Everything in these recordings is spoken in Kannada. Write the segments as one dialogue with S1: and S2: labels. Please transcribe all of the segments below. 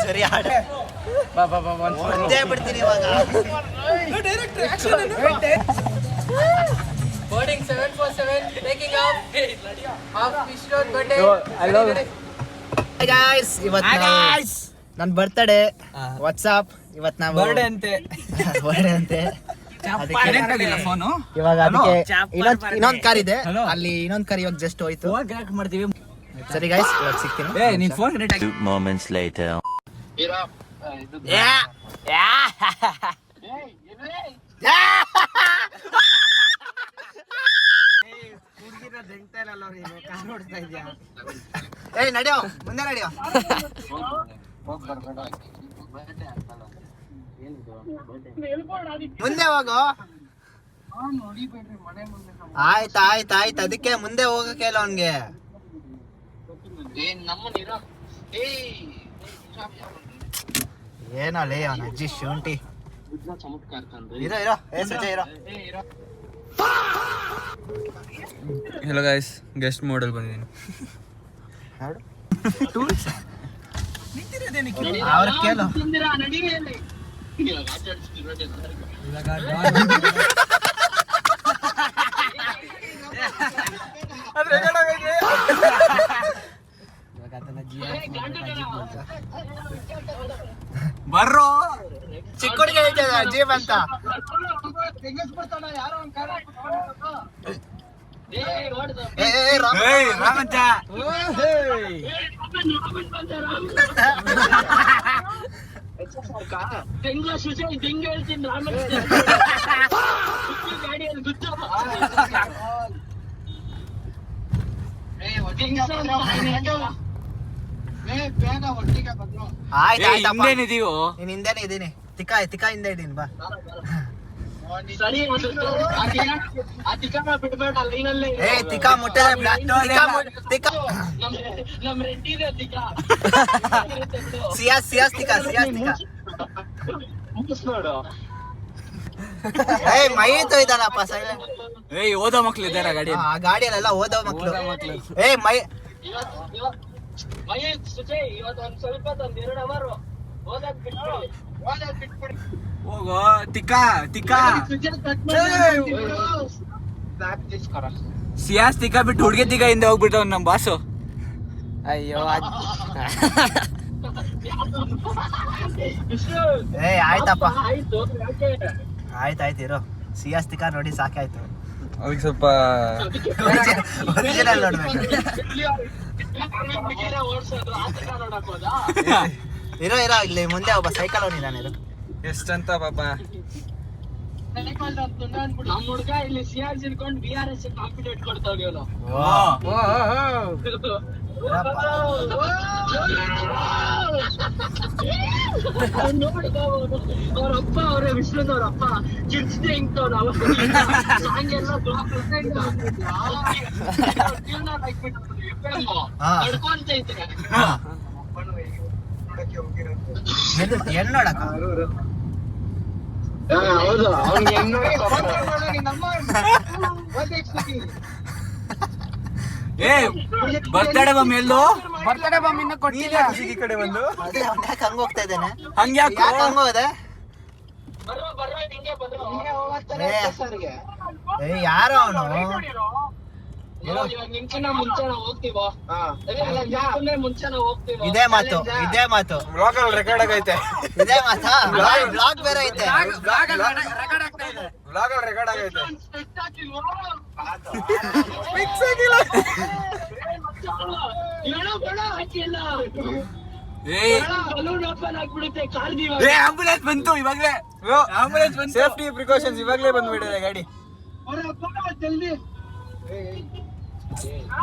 S1: ಸರಿ ಆಡ ಒಂದೇ ಬಿಡ್ತೀನಿ ಇವಾಗ.
S2: Boarding 747 taking off Fish Road birthday.
S1: Hi guys, ಇವತ್ತು ನನ್ನ ಬರ್ತ್ಡೇ. ವಾಟ್ಸ್ಆಪ್ ಇವತ್ತು ನಾವು ಬರ್ಡೇ ಅಂತೆ
S2: ಫೋನು
S1: ಇವಾಗ ಅದಕ್ಕೆ ಇನ್ನೊಂದು ಕಾರ್ ಇದೆ ಅಲ್ಲಿ, ಇನ್ನೊಂದು ಕಾರ್ ಇವಾಗ ಜಸ್ಟ್ ಹೋಯ್ತು.
S2: ಮಾಡ್ತೀವಿ.
S1: ಸರಿ ಗೈಸ್, ಇವಾಗ ಸಿಗ್ತೀನಿ.
S2: ನೀನ್ ಫೋನ್ ಕನೆಕ್ಟ್ ಆಗಿ
S3: 2 moments later.
S1: ಏಯ್ ನಡಿಯೋ, ಮುಂದೆ ನಡಿಯೋ. ಮುಂದೆ ಹೋಗೋ. ಆಯ್ತು ಅದಕ್ಕೆ ಮುಂದೆ ಹೋಗಕ್ಕೆ ಇಲ್ಲ ಅವನ್ಗೆ. ಏನಲ್ಲ ಅವನ ಅಜ್ಜಿ ಶುಂಠಿ. ಇರೋ ಏ ಸುಜಯ್ ಇರೋ.
S2: ಹೆಲೋ ಗೈಸ್, ಗೆಸ್ಟ್ ಮೋಡಲ್ ಬಂದಿದ್ದೀನಿ.
S1: ಅವ್ರ ಕೇಳು.
S2: ಬರ್ರೋ
S1: ಚಿಕ್ಕ ಹುಡುಗಿ ಹೇಳ್ತದ ಜೀಪ್ ಅಂತ.
S2: ರಾಮಂತ
S1: ಹಿಂದೇನಿದೀವೋ? ನೀನ್ ಹಿಂದೇನೆ ಇದೀನಿ. ತಿಕ್ಕ ಹಿಂದೆ ಇದೀನಿ ಬಾ. ಏ ತಿಕ್ಕ ಮುಟ್ಟ ಸಿಯಾಸ್ ತಿಕ್ಕ. ಏಯ್ ಮೈ ತೊಯ್ದಾನಪ್ಪ ಸೈಲೆಂಟ್.
S2: ಏಯ್ ಓದೋ ಮಕ್ಳು ಇದ್ದಾರ ಗಾಡಿ.
S1: ಆ ಗಾಡಿಯಲ್ಲೆಲ್ಲ ಓದೋ ಮಕ್ಳು. ಏಯ್ ಮೈ
S2: ಹೋಗೋ ತಿಕ್ಕ ಸಿಯಾಸ್ ತಿಕ್ಕ ಬಿಟ್ಟು ಹುಡುಗಿ ತಿಕ್ಕ ಹಿಂದೆ ಹೋಗ್ಬಿಟ್ಟವ್ ನಮ್ ಬಾಸು.
S1: ಅಯ್ಯೋ ಏಯ್ ಆಯ್ತಪ್ಪ, ಆಯ್ತು ಇರೋ. ಸಿಯಾಸ್ ತಿಕ್ಕ ನೋಡಿ ಸಾಕಾಯ್ತು.
S2: ಅವ್ರಿಗೆ ಸ್ವಲ್ಪ
S1: ಒರಿಜಿನಲ್ ನೋಡ್ಬೇಕು. ಇರೋ ಇಲ್ಲಿ ಮುಂದೆ ಒಬ್ಬ ಸೈಕಲ್ ಅವನಿದ್ದಾನೆ. ಇರೋ
S2: ಎಷ್ಟಂತ ಪಾಪ.
S4: ನಮ್ಮ ಹುಡುಗ ಇಲ್ಲಿ ಸಿಆರ್ ಇಟ್ಕೊಂಡು BRS ಕಾಂಪಿಟೇಟ್ ಕೊಡ್ತಾವ್ರಿ ಅವನು. ಅವ್ರಪ್ಪ ಅವರೇ ವಿಷ್ಣುದ್ ಅವ್ರಪ್ಪ ಚಿಡ್ಸ್ದೆ ಹಿಂಗ್ತವ್ರು. ಹಂಗೆಲ್ಲ ನಡ್ಕೊಂತ ಇದ್ರೆ
S1: ಏನ್ ನೋಡಕ.
S4: ಹೌದು ಅವ್ನಿಗೆ
S2: ಬರ್ತಡೆ ಬಮ್ ಎಲ್ಲೋ
S1: ಬರ್ತಡೇ ಬಾಂಬ್ ಇನ್ನ ಕೊಟ್ಟಿಲ್ಲ.
S2: ಈ ಕಡೆ ಬಂದು
S1: ಅದೇ ಅವ್ನ ಯಾಕೆ ಹಂಗ ಹೋಗ್ತಾ ಇದ್ದಾನೆ?
S2: ಹಂಗ್ಯಾಕೆ
S1: ಹಂಗ ಹೋದೆ? ಏ ಯಾರೋ ಅವನು.
S4: ನಿಮ್ಕಿನ್ನ ಮುಂಚೆ ನಾವು ಹೋಗ್ತೀವೋ? ಮುಂಚೆ ನಾವು ಹೋಗ್ತೀವೋ?
S1: ಇದೇ ಮಾತು
S2: ಬ್ಲಾಗಲ್ಲಿ ರೆಕಾರ್ಡ್ ಆಗೈತೆ.
S1: ಇದೇ ಮಾತಾ? ಬ್ಲಾಗ್ ಬೇರೆ ಐತೆ.
S2: ಬ್ಲಾಗಲ್ಲಿ ರೆಕಾರ್ಡ್ ಆಗೈತೆ. ಆಂಬುಲೆನ್ಸ್ ಬಂತು ಇವಾಗ್ಲೇ. ಆಂಬುಲೆನ್ಸ್ ಬಂತು. ಸೇಫ್ಟಿ ಪ್ರಿಕಾಷನ್ಸ್ ಇವಾಗ್ಲೇ ಬಂದ್ಬಿಟ್ಟಿದೆ ಗಾಡಿ.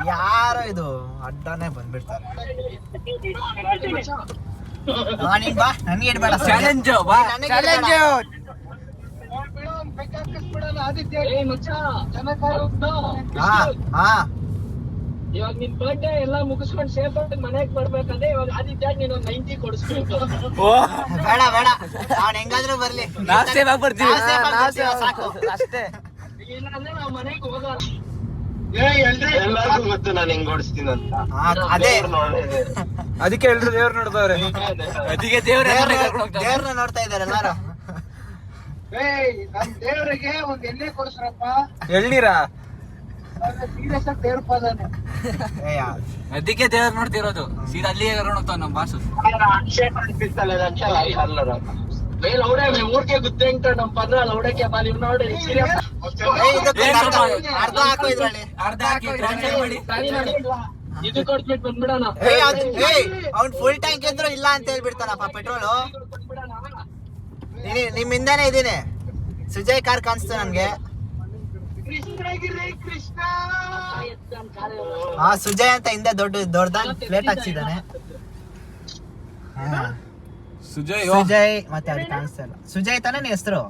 S1: ಯಾರೋ ಇದು ಅಡ್ಡಾನೆ ಬಂದ್ಬಿಡ್ತಾರೆ. ನೀನ್ ಬಾ, ನನ್ಗೆ ಇಡ್ಬೇಡ.
S2: ಚಾಲೆಂಜ್
S4: ಇವಾಗ ನಿನ್ ಬರ್ಡೇ ಎಲ್ಲ ಮುಗಿಸ್ಕೊಂಡು ಸೇಫ್ ಆಗಿ ಮನೆಗೆ ಬರ್ಬೇಕಂದ್ರೆ ಇವಾಗ ಆದಿತ್ಯ ನೀನು 90 ಕೊಡಿಸ್ಬೇಕು.
S1: ಬೇಡ ಅವ್ನ್ ಹೆಂಗಾದ್ರೂ ಬರ್ಲಿ.
S2: ನಾವ್ ಸೇಫ್ ಆಗಿ ಬರ್ತೀವಿ
S1: ಸಾಕು ಅಷ್ಟೇ.
S4: ಇಲ್ಲ ಅಂದ್ರೆ ನಾವ್ ಮನೆಗೆ ಹೋಗಲ್ಲ.
S3: ಎಲ್ಲರಿಗೂ ಗೊತ್ತು ನಾನು ಹೆಂಗ್ ಓಡಿಸ್ತೀನಿ ಅಂತ.
S1: ಅದೇ
S2: ಅದಕ್ಕೆ ಎಲ್ರು ದೇವ್ರು ನೋಡ್ದವ್ರೆ. ಅದಕ್ಕೆ
S1: ದೇವ್ರನ್ನ ನೋಡ್ತಾ ಇದಾರೆ ಎಲ್ಲಾರು.
S4: ನಮ್ ದೇವ್ರಿಗೆ ಒಂದ್ ಎಣ್ಣೆ ಕೊಡ್ಸ್ರಪ್ಪ.
S2: ಎಳ್ನೀರಾ?
S4: ಸೀರಿಯಸ್ ಆಗಿ ದೇವ್ರ ಪಾದಾನೆ.
S2: ಅದಕ್ಕೆ ದೇವ್ರು ನೋಡ್ತಿರೋದು. ಸೀದಾ ಅಲ್ಲಿಗೆ ಕರ್ಕೊಂಡು ಹೋಗ್ತಾವ ನಮ್ಮ ಬಾಸು.
S4: ಮೇಲ್ ಅವಡೆ ಊರ್ಗೆ ಗುದ್ದೆಂಟ ನಮ್ ಪದ್ರ ಲೌಡಕ್ಕೆ ಬಾಲಿ ನೋಡಿ ಸೀರಿಯಸ್
S1: ಅರ್ಧ ಹಾಕೋ ಇದ್ರಲ್ಲಿ.
S2: ಅರ್ಧ ಹಾಕಿ transfer ಮಾಡಿ.
S4: ಇದು ಕೊಡ್ಬಿಟ್ಟು ಬಂದ್ಬಿಡೋಣ.
S1: ಅವ್ನ್ ಫುಲ್ ಟ್ಯಾಂಕ್ ಇದ್ರು ಇಲ್ಲ ಅಂತ ಹೇಳ್ಬಿಡ್ತಾನಪ್ಪ ಪೆಟ್ರೋಲು. ನಿಮ್ಮಿಂದಾನೇ ಇದೀನಿ. ಸುಜಯ್ ಕಾರ್ ಕಾಣಿಸ್ತು ನನ್ಗೆ. ಸುಜಯ್ ಅಂತ ಹಿಂದೆ ದೊಡ್ಡದಾಗಿ ಪ್ಲೇಟ್ ಹಾಕ್ಸಿದಾನೆ. ಸುಜಯ್ ಮತ್ತೆ ಅದು ಕಾಣಿಸ್ತಾ ಇಲ್ಲ. ಸುಜಯ್ ತಾನೇ ನೀ ಹೆಸರು?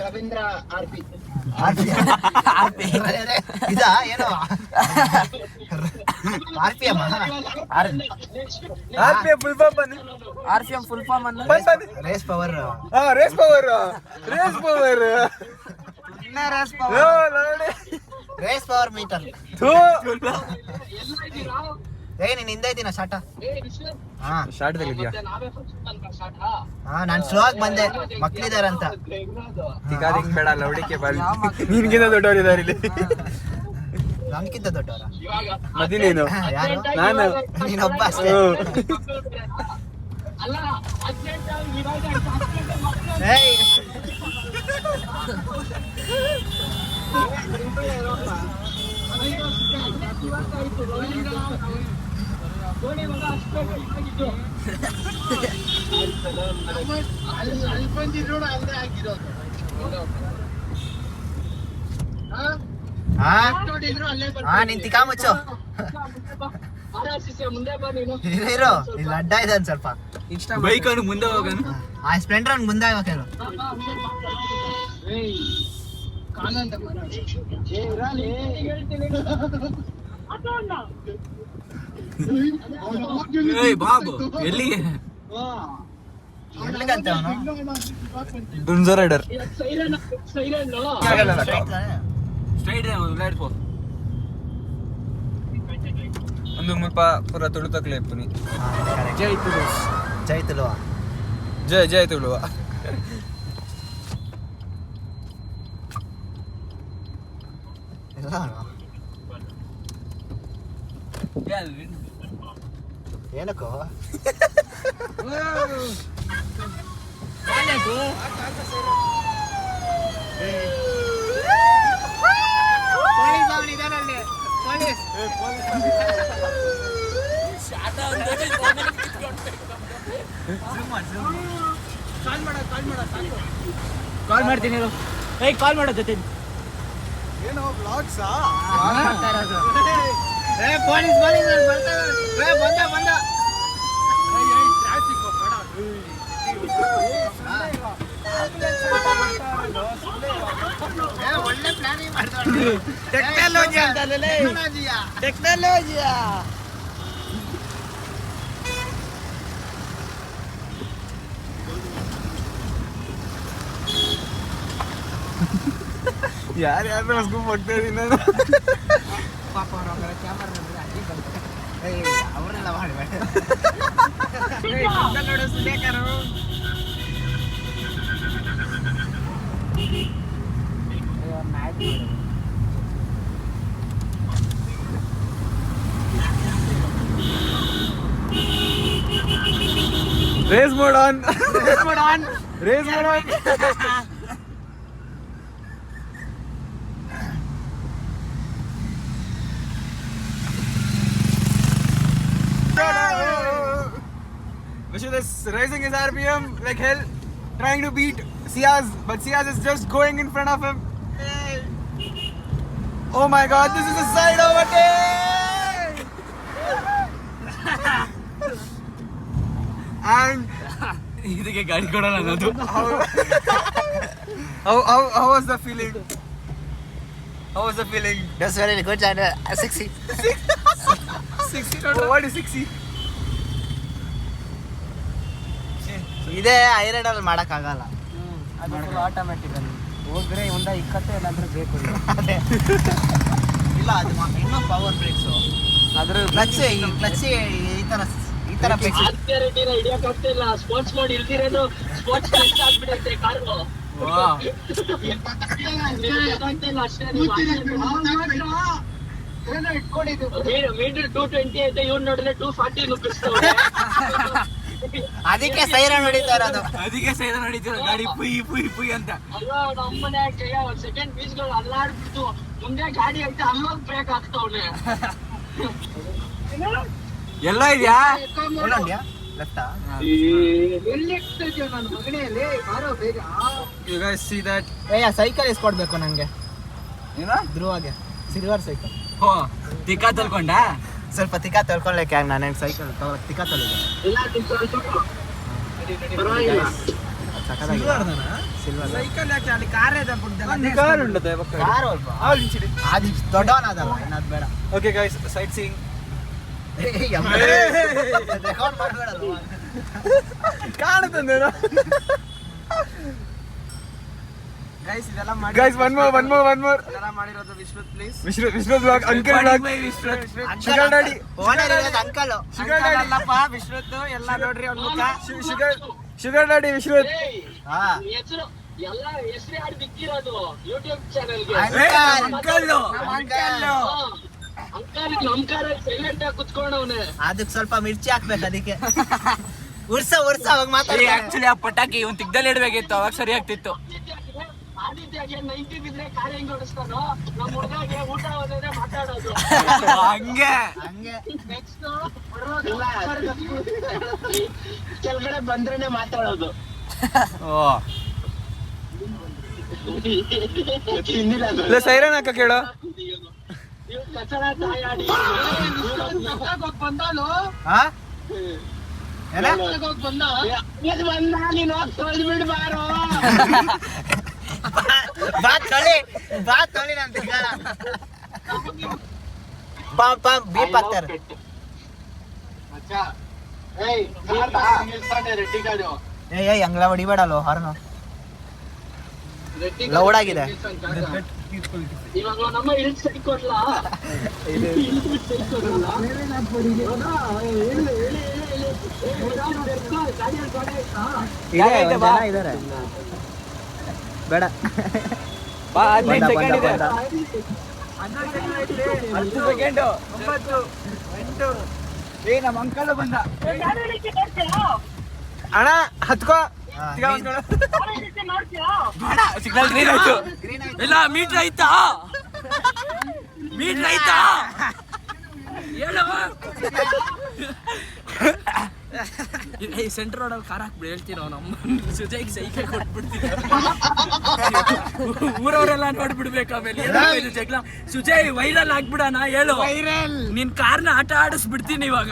S4: ರವೀಂದ್ರ ಆರ್ಪಿ
S1: ಇದಾ ಏನೋ RPM
S2: full form
S1: race power. Race power meter. ನೀನ್ ಹಿಂದೆ ಇದ್ದೀನ ಶಾಟ.
S2: ಶಾರ್ಟ್ ತೆಗಿದ್ಯಾ?
S1: ನಾನ್ ಸ್ಲೋ ಆಗಿ ಬಂದೆ, ಮಕ್ಳಿದಾರಂತ.
S2: ತಿಗಾದಿಂಗ್ ಬೇಡ, ಲೌಡಿಕೆ ಬಾಲಿ. ನಿನ್ಗಿಂತ ದೊಡ್ಡವರಿದ್ದಾರೆ ಇಲ್ಲಿ.
S1: ನಮ್ಗಿಂತ ದೊಡ್ಡವರ?
S2: ಮದಿ ನೀನು?
S1: ಯಾರು?
S2: ನಾನು.
S1: ನೀನೊಬ್ಬ ಅಷ್ಟೇ. ನೀನ್ ತಿಕಾ ಮುಚ್ಚು. ಇರೋ ಇಲ್ಲಿ ಅಡ್ಡ ಇದೆ ಸ್ವಲ್ಪ.
S2: ಬೈಕ್ ಅವ್ನು ಮುಂದೆ ಹೋಗೋಣ.
S1: ಆ ಸ್ಪ್ಲೆಂಡರ್ ಅವ್ನು ಮುಂದೆ ಹೋಗ್ಬೇಕು.
S2: ಬಾಬು ಎಲ್ಲಿಗೆ?
S1: ಎಲ್ಲಿಗಂತೆ ಅವನು?
S2: ಡುನ್ಜೋ ರೈಡರ್.
S1: ಸ್ಟ್ರೈಟ್
S2: ಒಂದು ಮುಲ್ಪ ಪೂರ ತುಳುತಕ್ಲೆ ಪುನಿ.
S1: ಜೈ ತುಳುವ.
S2: ಜೈ ತುಳುವ.
S5: ಏನಕ್ಕೋ
S4: ಕಾಲ್ ಮಾಡ್ತೀನಿ ಕಾಲ್ ಮಾಡೋ ಜೊತೆ
S5: ಏನೋ ಬ್ಲಾಗ್ಸಾ
S4: ಪೊಲೀಸ್ ಬಂದ ಬಂದ ಒಳ್ಳೆ ಪ್ಲಾನಿಂಗ್ ಮಾಡ್ತಾರೆ ಟೆಕ್ನಾಲಜಿಯಾ
S2: ಯಾರು ಮಸ್ಕೊಂಡ್ ಹೋಗ್ತಾ ಇದೀನಿ ನಾನು.
S5: ಪಾಪ ಅವ್ರ ಕ್ಯಾಮರಾ ಅವರೆಲ್ಲ ಮಾಡಬೇಡ
S2: ನೋಡು ಸುಲೇಕರು. Race mode on. Race mode on. Vishal is raising his RPM like hell, trying to beat Siaz, but Siaz is just going in front of him. Oh my God, this is a side overtake! And ಇದಕ್ಕೆ ಗಾಡಿ ಕೊಡಲ್ಲ ಅನ್ನೋದು. How was the feeling? How was the feeling?
S5: That's very good and sexy.
S2: 60. What is 60?
S5: ಇದೇ ಐರನ್ ಅಲ್ಲಿ ಮಾಡಕ್ ಆಗಲ್ಲ.
S2: ಅದು ಫುಲ್ ಆಟೋಮ್ಯಾಟಿಕ್ ಅಲ್ಲಿ ಹೋದ್ರೆ ಒಂದ ಇಕ್ಕತ್ತೆ ಇಲ್ಲಾಂದ್ರೆ ಬೇಕು
S1: ಅದೇ ಇಲ್ಲ ಅದು ಇನ್ನೂ ಪವರ್ ಬ್ರೇಕ್ಸು ಅದ್ರ ಕ್ಲಚ್ ಈ ತರ ಬ್ರೇಕ್ಸ್
S4: ಆದಿತ್ಯ ರೆಡ್ಡಿನ ಹಿಡಿಯಕ್ ಆಗ್ತಿಲ್ಲ. ಸ್ಪೋರ್ಟ್ಸ್ ಮೋಡ್ ಇಲ್ದಿರೇನು ಸ್ಪೋರ್ಟ್ಸ್ ಟೆಸ್ಟ್ ಆಗ್ಬಿಡುತ್ತೆ ಕಾರು. ಅಷ್ಟೇ ಮೀಟರ್ 220 ಐತೆ, ಇವ್ನು ನೋಡಿದ್ರೆ 240 ನುಗ್ಗಿಸ್ತವ್ರೆ.
S1: ಅದಕ್ಕೆ ಸೈರನ್ ಹೊಡಿತಾ ಇರೋದು.
S2: ಗಾಡಿ ಪುಯ್ ಪುಯ್ ಪುಯ್ ಅಂತ.
S4: ಅಯ್ಯೋ ನಮ್ಮನೆ ಒಂದ್ ಸೆಕೆಂಡ್ ಬೀಚ್ಗಳು ಅಲ್ಲಾಡ್ಬಿಟ್ಟು ಮುಂದೆ ಗಾಡಿ ಐತೆ ಅಲ್ಲೋಗ್ ಬ್ರೇಕ್ ಆಗ್ತಾವ್ನೆ.
S2: ಎಲ್ಲ ಇದೆಯಾ
S1: ಎಲ್ಲೋಂಡ್ಯಾ ಲೆಫ್ಟಾ
S4: ಎಲ್ಲಿರ್ತಿದ್ಯೋ ನನ್ನ ಮಗನೆಯಲ್ಲಿ ಬಾರೋ ಬೇಗ.
S2: You guys see that
S1: cycle ಇಸ್ಕೊಡ್ಬೇಕು ನಂಗೆ
S2: ಏನೋ
S1: ಧ್ರುವಾಗೆ ಸಿಲ್ವರ್ ಸೈಕಲ್.
S2: ಹೋ ತಿಕ್ಕ ತಲ್ಕೊಂಡ
S1: ಸ್ವಲ್ಪ ತಿಕ್ಕ ತೊಳ್ಕೊಳ್ಲಿಕ್ಕೆ ನಾನೇನು ಸೈಕಲ್ ತಿಕ್ಕ ತೊಳಿದೆ
S4: ಇಲ್ಲ ಪರವಾಗಿಲ್ಲ.
S1: ಸಿಲ್ವರ್
S2: ಸೈಕಲ್ ಯಾಕೆ ಅಲ್ಲಿ ಕಾರೇ ಕಾರ್ ಉಂಟದೆ
S1: ಕಾರು ಅದು ದೊಡ್ಡವನದಲ್ಲ ಇನ್ನದು ಬೇಡ.
S2: Okay guys sightseeing
S1: record ಮಾಡಬೇಡಲ್ವ
S2: ಕಾಣುತ್ತಂದೇನ ಗೈಸ್ ಇದೆಲ್ಲ ಮಾಡಿ ಗೈಸ್ ಒನ್ ಮೋರ್ ಇದೆಲ್ಲ ಮಾಡಿರೋದು Vishwath please Vishwath blog uncle blog sugar daddy
S1: owner ಇರೋದು ಅಂಕಲ್
S2: ಅಲ್ಲಪ್ಪ ವಿಶ್ವತ್ ಎಲ್ಲ ನೋಡ್ರಿ ಅವ್ನ ಮುಖ ಶುಗರ್ ಡ್ಯಾಡಿ ವಿಶ್ವತ್
S1: ಹಾ
S4: ಹೆಸರು ಎಲ್ಲ ಹೆಸರು ಯಾರು ಬಿಕ್ಕಿರೋದು ಯೂಟ್ಯೂಬ್ ಚಾನೆಲ್ಗೆ.
S2: ಅಂಕಲ್
S4: ಅಂಕಲ್ ನಮ್ ಕಾರ ಸೈಲೆಂಟ್ ಆಗಿ ಕುತ್ಕೊಂಡವ್ನೆ.
S1: ಅದಕ್ಕೆ ಸ್ವಲ್ಪ ಮಿರ್ಚಿ ಹಾಕ್ಬೇಕು ಅದಕ್ಕೆ ಉರ್ಸ ಅವಾಗ ಮಾತಾಡಿ.
S2: ಆಕ್ಚುಲಿ ಆ ಪಟಾಕಿ ಇವ್ನು ತಿಗ್ದಲ್ಲಿ ಇಡ್ಬೇಕಿತ್ತು ಅವಾಗ ಸರಿ ಆಗ್ತಿತ್ತು.
S4: ಆದಿತ್ಯಗೆ 90 ಬಿದ್ರೆ ಕಾರ್ ಹೆಂಗ್ ಓಡಿಸ್ತಾನೋ ನಮ್ಮ ಹುಡುಗಗೆ ಊಟ ಹೋದ್ರೆ ಮಾತಾಡೋದು.
S2: ಹಂಗೆ
S4: ನೆಕ್ಸ್ಟ್ ಕೆಳಗಡೆ ಬಂದ್ರೇನೆ ಮಾತಾಡೋದು.
S2: ಸೈರನ್ ಹಾಕ ಕೇಳು
S4: ಇವ್ ಕಚಡ ತಾಯಾಡಿ ಬಂದಾನು
S1: ಹಾ ಏನ
S4: ಹೋಗ್ ಬಂದ ನೀನು ಹೋಗಿ ತೊಳ್ದ್ಬಿಡ್ ಬಾರೋ.
S1: ಬಾ ತೊಳಿ ನಾನು ತಿಂಗಳ ಬೀಪ್ ಹಾಕ್ತಾರೆ.
S4: ರೆಡ್ಡಿ ಗಾಡಿ
S1: ಏಯ್ ಹಂಗ್ಲ ಹೊಡಿಬೇಡಲ್ಲ ಹಾರ್ನು ಲೌಡ್ ಆಗಿದೆ.
S4: ಇವಾಗ ನಮ್ಮ ಇಳಿಸ್ ಕೊಡ್ಲಾ
S1: ಇದಾರೆ ಬೇಡ
S2: ಬಾ 15
S1: ಬಂದ,
S2: ಸೆಕೆಂಡ್ ಇದೆ
S1: ಬಂದ.
S2: 10 ಸೆಕೆಂಡ್ 9 8 ಏ ನಮ್ಮ ಅಂಕಲ್ ಬಂದ ಅಣ್ಣ ಹತ್ಕೋ
S1: ಹಾ,
S2: ಬೇಡ ಸಿಗ್ನಲ್ ಗ್ರೀನ್ ಆಯ್ತು ಇಲ್ಲ ಮೀಟರ್ ಆಯ್ತಾ ಹೇಳು ಸೆಂಟ್ರ್ ರೋಡಲ್ಲಿ ಕಾರ್ ಹಾಕ್ಬಿಡಿ ಹೇಳ್ತೀವಿ ನಾವು ನಮ್ಮ ಸುಜೈಗೆ ಸೈಕೈ ಕೊಟ್ಬಿಡ್ತೀವಿ ಊರವರೆಲ್ಲ ನೋಡ್ಬಿಡ್ಬೇಕು ಆಮೇಲೆ ಜಗಳ ಸುಜಯ್ ವೈರಲ್ ಆಗ್ಬಿಡಣ ಹೇಳು ನಿನ್ ಕಾರ್ನ ಆಟ ಆಡಿಸ್ಬಿಡ್ತೀನಿ ಇವಾಗ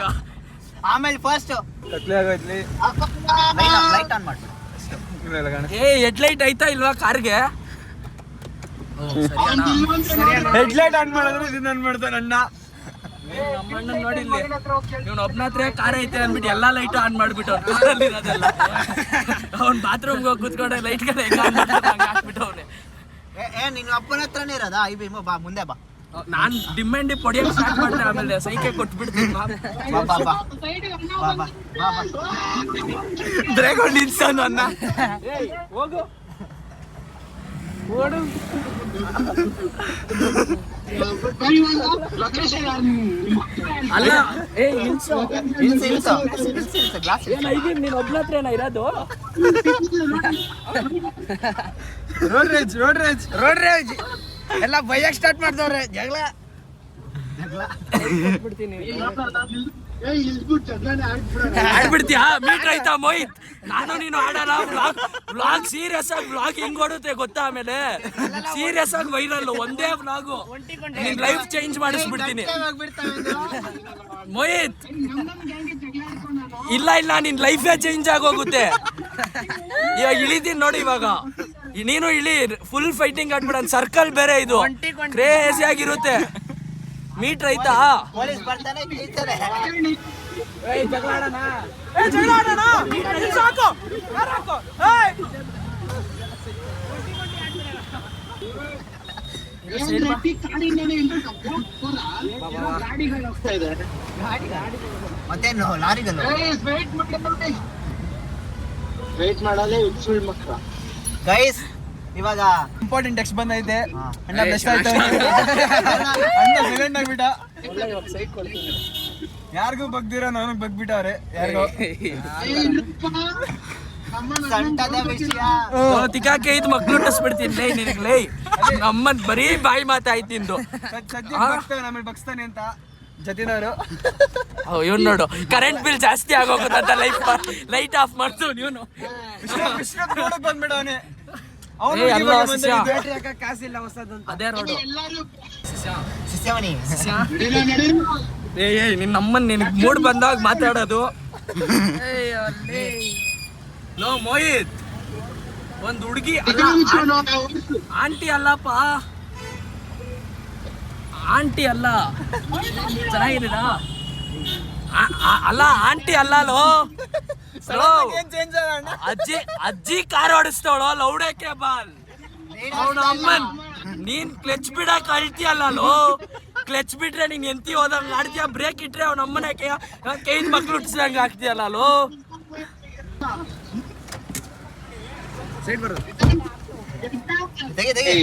S1: ಆಮೇಲೆ ಫಸ್ಟ್
S2: ಕತ್ಲೆ ಆಗೋಯ್ತ್ಲಿ
S1: ಲೈಟ್ ಆನ್ ಮಾಡ್ಬಿಡು
S2: ಏ ಹೆಡ್ಲೈಟ್ ಆಯ್ತಾ ಇಲ್ವಾ ಕಾರ್ಗೆ ಹೆಡ್ಲೈಟ್ ಆನ್ ಮಾಡಿದ್ರೆ ಇದನ್ನ ಆನ್ ಮಾಡ್ತಾನೆ ಅಣ್ಣ ನಮ್ಮ ಅಣ್ಣ ನೋಡಿಲ್ಲಿ ಇವ್ನ ಒಬ್ನ ಹತ್ರ ಕಾರ್ ಐತೆ ಅಂದ್ಬಿಟ್ಟು ಎಲ್ಲಾ ಲೈಟ್ ಆನ್ ಮಾಡ್ಬಿಟ್ಟು ಅವ್ನ್ ಬಾತ್ರೂಮ್ಗೆ ಹೋಗಿ ಕೂತ್ಕೊಂಡೆ ಲೈಟ್ ಕಡೆ ಹಾಕ್ಬಿಟ್ಟು ಅವನೇ
S1: ನಿನ್ನ ಅಪ್ಪನ ಹತ್ರನೇ ಇರೋದಾ ಬಾ ಮುಂದೆ ಬಾ
S2: ನಾನ್ ಡಿಮ್ಯಾಂಡಿ ಹೊಡಿಯಕ್ ಸ್ಟಾರ್ಟ್ ಮಾಡ್ದೆ ಆಮೇಲೆ ಸೈಕೆ ಕೊಟ್ಬಿಡ್ತೀನಿ ಬ್ರೇಕ್ ಹೊಡ್ ನಿಲ್ಸೋನು ಅನ್ನ ಹೋಗು ಓಡು ಅಲ್ಲ ಏ ಇಲ್ಸು
S1: ಗ್ಲಾಸ್
S2: ಇದೀನಿ ನೀನ್ ಒಬ್ನ ಹತ್ರನಾ ಇರೋದು ರೋಡ್ ರೇಜ್ ಎಲ್ಲ ಬೈಯಕ್ ಸ್ಟಾರ್ಟ್ ಮಾಡ್ದವ್ರೆ ಜಗಳ ಆಡ್ಬಿಡ್ತೀಯಾ ಮೀಟರ್ ಆಯ್ತಾ ಮೋಹಿತ್ ನಾನು ನೀನು ಆಡಲ್ಲ ವ್ಲಾಗ್ ಸೀರಿಯಸ್ ಆಗಿ ವ್ಲಾಗ್ ಹೆಂಗ್ ಓಡುತ್ತೆ ಗೊತ್ತಾ ಆಮೇಲೆ ಸೀರಿಯಸ್ ಆಗಿ ವೈರಲ್ ಒಂದೇ ವ್ಲಾಗು ನಿನ್ ಲೈಫ್ ಚೇಂಜ್ ಮಾಡಿಸ್ಬಿಡ್ತೀನಿ ಮೋಹಿತ್ ಇಲ್ಲ ನಿನ್ ಲೈಫೇ ಚೇಂಜ್ ಆಗೋಗುತ್ತೆ ಇವಾಗ ಇಳಿದೀನಿ ನೋಡಿ ಇವಾಗ ನೀನು ಇಳಿ ಫುಲ್ ಫೈಟಿಂಗ್ ಆಡ್ಬಿಡ ಸರ್ಕಲ್ ಬೇರೆ ಇದು ಕ್ರೇಜಿ ಆಗಿರುತ್ತೆ ಮೀಟರ್ ಆಯ್ತಾ
S1: ಪೊಲೀಸ್ ಬರ್ತಾನೆ ಕಿಳಿತಾರೆ
S4: ಗಾಡಿಗಳು ಹೋಗ್ತಾ ಇದೆ.
S5: ಮತ್ತೇನು ಲಾರಿಗಳು
S4: ವೇಟ್ ಮಾಡಲೇ ಸುಳ್ಳು ಮಕ್ಕಳ.
S5: ಗೈಸ್ ಇವಾಗ
S1: ಇಂಪಾರ್ಟೆಂಟ್ ಟೆಕ್ಸ್ಟ್ ಬಂದೈತೆ. ಅಣ್ಣ
S2: ಏ,
S1: ಬೆಸ್ಟ್ ಆಯ್ತು. ಅಣ್ಣ ಸೈಲೆಂಟ್ ಆಗ್ಬಿಟ್ಟ. ಯಾರಿಗೂ ಬಗ್ದಿರೋ ನನಗ್ ಬಗ್ಬಿಟ್ಟವ್ರೆ ಯಾರಿಗೋ.
S5: ಸಂಟದ ವಿಷಯ
S2: ತಿಕ್ಕಾಕೆ ಇದು ಮಕ್ಳು ಹುಟ್ಟಿಸ್ಬಿಡ್ತೀನಿ ಲೈ ನಿನಗೆ ಲೈ. ನಮ್ಮನ್ ಬರೀ ಬಾಯಿ ಮಾತಾಯ್ತಿಂದು.
S1: ಸದ್ಯಕ್ಕೆ ಬಗ್ತಾವೆ ನಮಗೆ ಬಗ್ಸ್ತಾನೆ ಅಂತ ಜತಿನವರು.
S2: ಇವ್ನು ನೋಡು ಕರೆಂಟ್ ಬಿಲ್ ಜಾಸ್ತಿ ಆಗೋಗುತ್ತಂತ ಲೈಟ್ ಆಫ್ ಮಾಡ್ತು ಇವನು.
S1: ವಿಶ್ವಕ್ ನೋಡಕ್ ಬಂದ್ಬಿಡವನೆ.
S2: ಏ, ಅಲ್ಲ, ಶಿಷ್ಯ.
S1: ಕಾಸಿಲ್ಲ ಹೊಸದಂತ.
S2: ಅದೇ ನೋಡು
S5: ಶಿಷ್ಯವನಿ
S2: ಏ ನಿನ್ನ ನಮ್ಮನ್ ನಿನಗೆ ಮೂಡ್ ಬಂದಾಗ ಮಾತಾಡೋದು. ಲೋ ಮೋಹಿತ್, ಒಂದ್ ಹುಡುಗಿ ಆಂಟಿ ಅಲ್ಲಪ್ಪ, ಆಂಟಿ ಅಲ್ಲ. ಚೆನ್ನಾಗಿದ್ದೀರಾ? ಅಲ್ಲ ಆಂಟಿ ಅಲ್ಲ ಲೋ. ಅಜ್ಜಿ ಕಾರ್ ಓಡಿಸ್ತವಳು ಲೌಡೆ ಕೇಬಲ್. ಅವನ ಅಮ್ಮನ್ ನೀನ್ ಕ್ಲಚ್ ಬಿಡಕ್ ಅಳ್ತಿಯಲ್ಲ ಲೋ. ಕ್ಲಚ್ ಬಿಟ್ರೆ ನೀನ್ ಎಂತಿ ಹೋದಂಗ ಆಡ್ತೀಯ, ಬ್ರೇಕ್ ಇಟ್ರೆ ಅವ್ನ ಅಮ್ಮನ ಕೈದ್ ಮಕ್ಳು ಹುಟ್ಟಿಸಿದಂಗ ಆಗ್ತೀಯಲ್ಲ ಲೋ.
S1: ಸೈಡ್ ಬರೋದು.
S5: ತೆಗೆ ತೆಗೆ.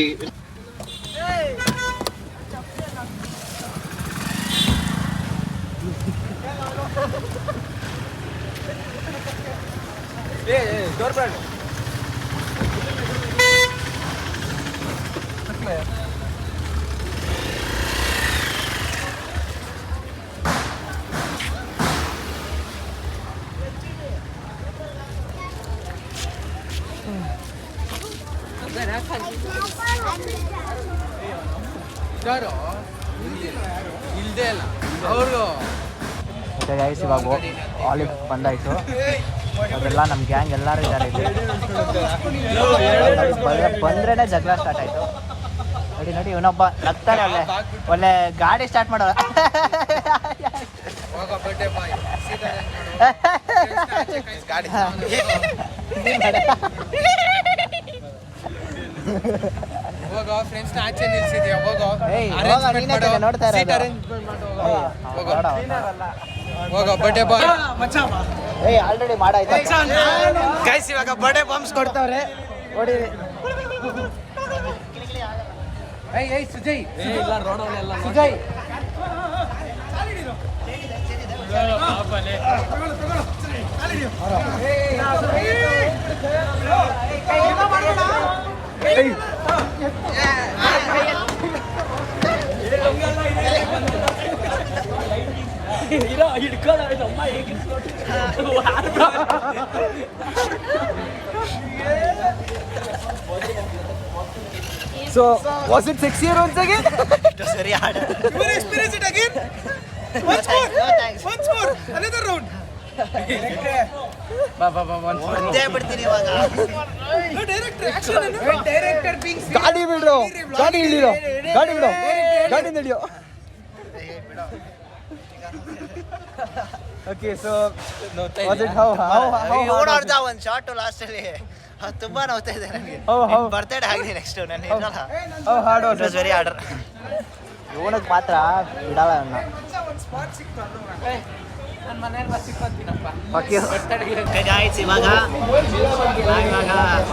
S1: ಡೋರ್ ಬ್ರಾಂಡ್ ಇಲ್ದೇ ಇಲ್ಲ ಅವ್ರಿಗೂ.
S5: ಮತ್ತೆ ಗೈಸ್ ಇವಾಗ ಆಲಿವ್ ಬಂದಾಯ್ತು. ಅದೆಲ್ಲ ನಮ್ಮ ಗ್ಯಾಂಗ್ ಎಲ್ಲರೂ ಇದ್ದಾರೆ ಇಲ್ಲಿ. ಬಂದ್ರೇನೆ ಜಗಳ ಸ್ಟಾರ್ಟ್ ಆಯ್ತು. ನೋಡಿ ನೋಡಿ ಇವನೊಬ್ಬ ನಗ್ತಾನೆ. ಒಳ್ಳೆ ಗಾಡಿ ಸ್ಟಾರ್ಟ್ ಮಾಡೋದು. ನೋಡ್ತಾ ಆಲ್ರೆಡಿ ಮಾಡಾಯ್ತು
S1: ಗೈಸ್. ಇವಾಗ ಬರ್ಡೇ ಬಾಂಬ್ಸ್ ಕೊಡ್ತಾವ್ರೆ ನೋಡಿ. Sujay Sujay
S6: So, was it sexier once again?
S5: It was very hard.
S1: You want to experience it again? Once more.
S5: No thanks.
S1: Once more. Another round.
S5: ಒಂದೇ ಬಿಡ್ತೀನಿ ಇವಾಗ.
S1: No director. Action. Director being
S6: ಗಾಡಿ ಬಿಡ್ರೋ, ಗಾಡಿ ಇಳಿರೋ, ಗಾಡಿ ಬಿಡೋ, ಗಾಡಿ ಹಿಡಿಯೋ. Okay, so was it how
S5: ಓಡಾಡ್ದ ಒಂದು ಶಾರ್ಟ್ ಲಾಸ್ಟ್ ಅಲ್ಲಿ ತುಂಬಾ ನೋಡ್ತಾ ಇದೆ ನನಗೆ. ಬರ್ತಡೇ ಆಗಿದೆ ನೆಕ್ಸ್ಟ್ ನಾನು ಇರಲ್ಲ.
S6: how hard was
S5: it was
S6: it?
S5: Very hard. ಇವನಿಗೆ ಮಾತ್ರ ಬಿಡಲ್ಲ ಅವನ್ನ. ಗಾಯ್ಸ್ ಇವಾಗ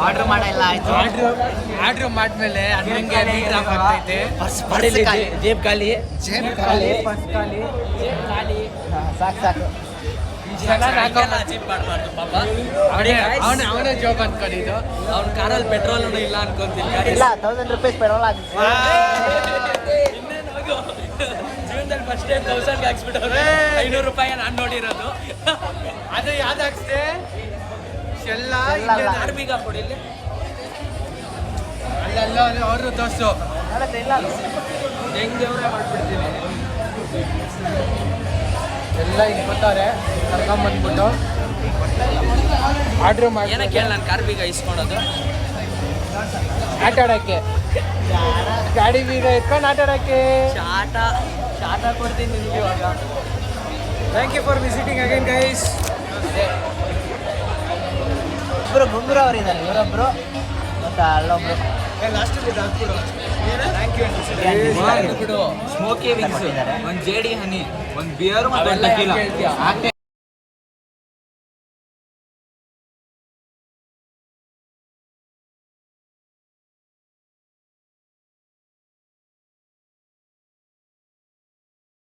S5: ಆರ್ಡರ್ ಮಾಡಲ್ಲ ಆಯ್ತು.
S1: ಆರ್ಡರ್ ಮಾಡ್ಮೇಲೆ ಹಂಗೆ ನೀರ್ ಆಗ್ತೈತೆ.
S2: ಜೇಬ್ ಖಾಲಿ,
S5: ಸಾಕು ಸಾಕು.
S1: ಅವನೇ ಜಾಬ್ ಅನ್ಕೊಂಡಿದ್ದು.
S2: ಅವ್ನ ಕಾರಲ್ಲಿ ಪೆಟ್ರೋಲ್ ಇಲ್ಲ ಅನ್ಕೊಂತೀನಿ.
S5: ಇಲ್ಲ 1000 ರೂಪಾಯಿ ಪೆಟ್ರೋಲ್ ಆಗಿದೆ.
S2: ಜೀವನದಲ್ಲಿ ಫಸ್ಟ್ ಟೈಮ್ 1000 ಹಾಕ್ಸ್ಬಿಟ್ಟವ್ರೆ. 500 ರೂಪಾಯಿ ನಾನು ನೋಡಿರೋದು.
S1: ಅದು ಯಾವ್ದು ಹಾಕ್ಸ್ದೆ? ಎಲ್ಲ
S2: ಆರ್ಬಿಗ ಕೊಡಿ ಇಲ್ಲಿ.
S1: ಅಲ್ಲೆಲ್ಲ ಅವರು ತೋರ್ಸು.
S5: ನೋಡತ್ತೆ ಇಲ್ಲ ಅದು.
S2: ಹೆಂಗ್ ದೇವ್ರೆ ಮಾಡ್ಬಿಡ್ತೀನಿ.
S1: ಎಲ್ಲ ಹಿಂಗೆ ಬರ್ತಾರೆ ಕರ್ಕೊಂಬಂದ್ಬಿಟ್ಟು ಆರ್ಡ್ರ್ ಮಾಡಿ
S2: ಏನಕ್ಕೆ ಹೇಳಿ ನಾನು ಕಾರ್ ಬೀಗ ಇಸ್ಕೊಳೋದು?
S1: ಆಟ ಆಡೋಕ್ಕೆ, ಗಾಡಿ ಬೀಗ ಇಟ್ಕೊಂಡು ಆಟ ಆಡೋಕ್ಕೆ.
S2: ಶಾಟ ಕೊಡ್ತೀನಿ ನಿಮಗೆ ಇವಾಗ.
S1: Thank you for visiting again guys.
S5: ಇಬ್ಬರು ಗುಂಗುರು ಅವರಿದ್ದಾರೆ. ಇವರೊಬ್ರು ಮತ್ತೆ ಅಲ್ಲೊಬ್ರು
S7: ಸ್ಮೋಕಿ ವಿಂಗ್ಸ್, ಒಂದ್ ಜೇಡಿ ಹನಿ, ಒಂದ್ ಬಿಯರ್ ಮತ್ತೆ